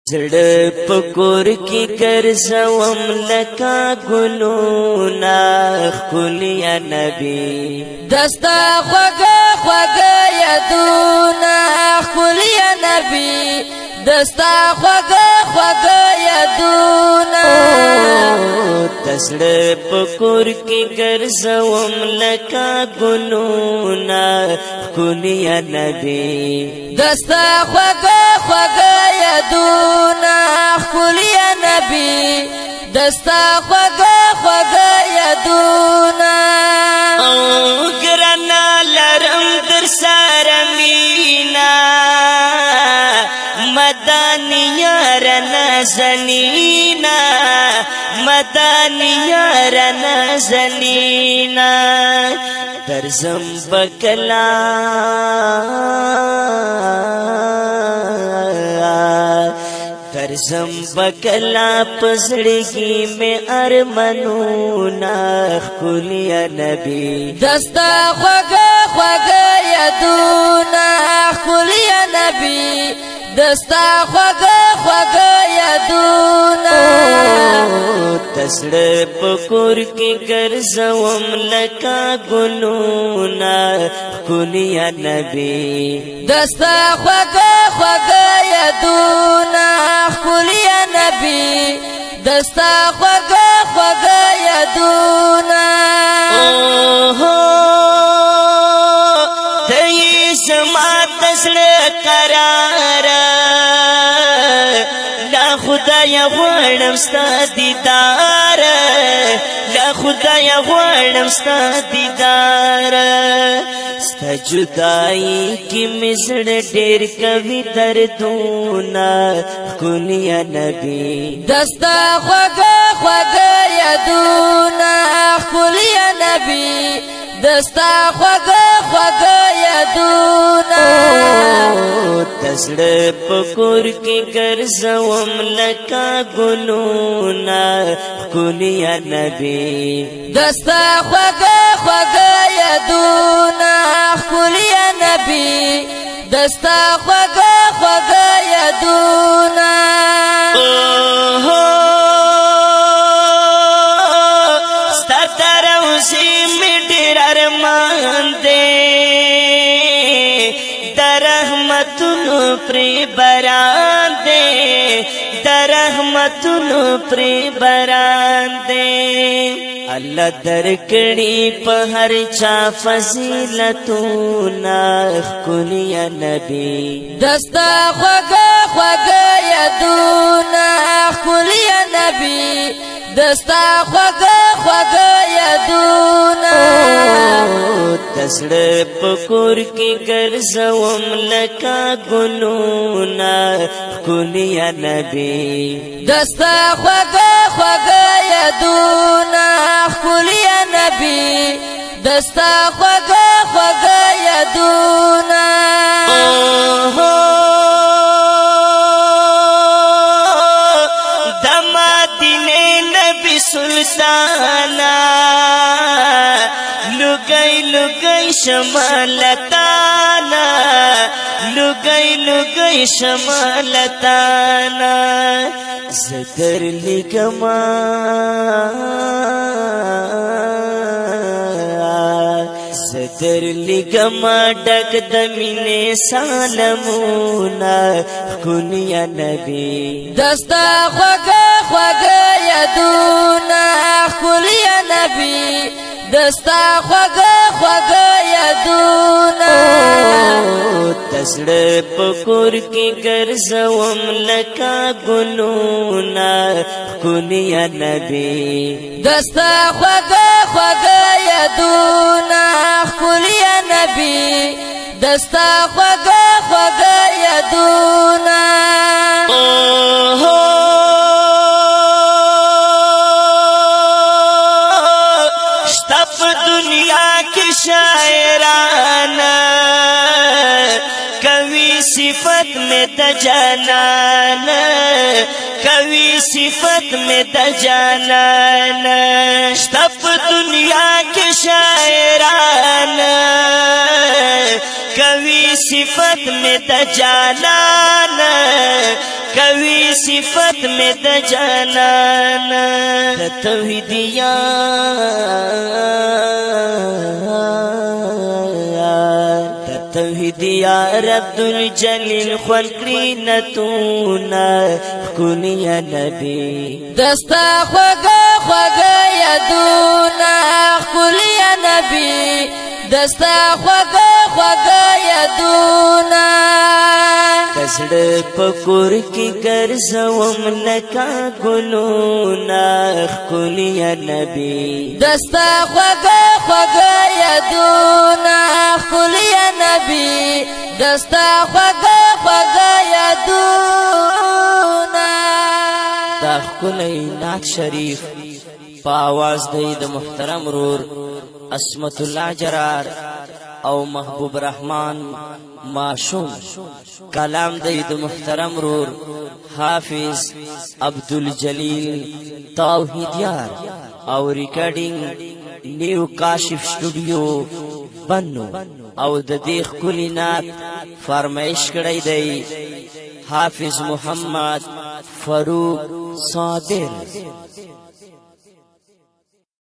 زړه پکور کی ګرځوم لکه ګلونا خلیا نبی دستا خوږه خوږه یادونه خلیا نبی دستا خوږه خوږه یادونه تسړه پکور کی ګرځوم لکه ګلونا خلیا نبی دستا خوږه خوږه یادونه خلیا نبی دستا خوږه خوږه یادونه او ګرنا لرم در سره مینا مدانی یار نازنینا مدانی یار نازنینا درزم بکلا درزم بکلا پزړګي میں ارمنونا خلیا نبی دستا خوږه خوږه یادونه خلیا نبی دستا خوږه خوږه یادونه تسړه پکور کې ګرځوم لکه ګلونا خلیا نبی دستا خوږه خوږه یادونه خلیا نبی دستا خوږه خوږه یادونه ته زما تسړه قرار لا خدای غواړم ستا دیدار لا خدای غواړم ستا دیدار ستا جدائی کی مزړ ډېر کوي دردونه خلیا نبی دستا خوږه خوږه یادونه خلیا نبی دستا خوږه خوږه یادونه تسړه پکور کې ګرځوم لکه ګلونا خلیا نبی دستا خوږه خوږه یادونه خلیا نبی دستا خوږه خوږه یادونه ستا تروزی می ډېر ارمان دی د رحمتونو پرې باران دی د رحمتونو پرې باران دی الله درکړي په هر چا فضیلتونه خلیا نبی دستا خوږه خوږه یادونه خلیا نبی دستا خوږه خوږه یادونه تسړه پکور کې ګرځوم لکه ګلونا خلیا نبی دستا خوږه خوږه یادونه خلیا نبی دستا خوږه خوږه یادونه د مدینه نبی سلطانا لګي لګي شمالتانا لګي لګي شمالتانا زدر لګما زدر لګما ډک د مینې سالمونا خلیا نبی دستا خوږه خوږه یادونه خلیا نبی دستا خوږه خوږه یادونه تسړه پکور کې ګرځوم لکه ګلونا خلیا نبی دستا خوږه خوږه یادونه خلیا نبی دستا خوږه خوږه یادونه شته په دنیا کې شاعرانه کوي صفت میں د جانان کوي صفت میں د جانان شته په دنیا کې شاعرانه کوي صفت صفت میں د جانانا کوي صفت میں د جانانا د توحید یار عبدالجلیل خلقی نتونا کلی نبی دستا خوگا خوگا یدونا کلی نبی دستا خوگا خوگا یدونا کسڑ پکور کی گرزوم لکا گلونا کلی نبی دستا خوگا خوگا یدونا کلی نبی دستا خوگا خوگا یدونا دا کلی نعت شریف پا آواز دی د محترم رور عصمت اللہ جرار او محبوب رحمان معشوم کلام دی د محترم رور حافظ عبدالجلیل توحیدیار او ریکارڈنگ نیو کاشف سٹوڈیو بنو او د دیخ کلی نات فرمائش کړی دی حافظ محمد فاروق صادر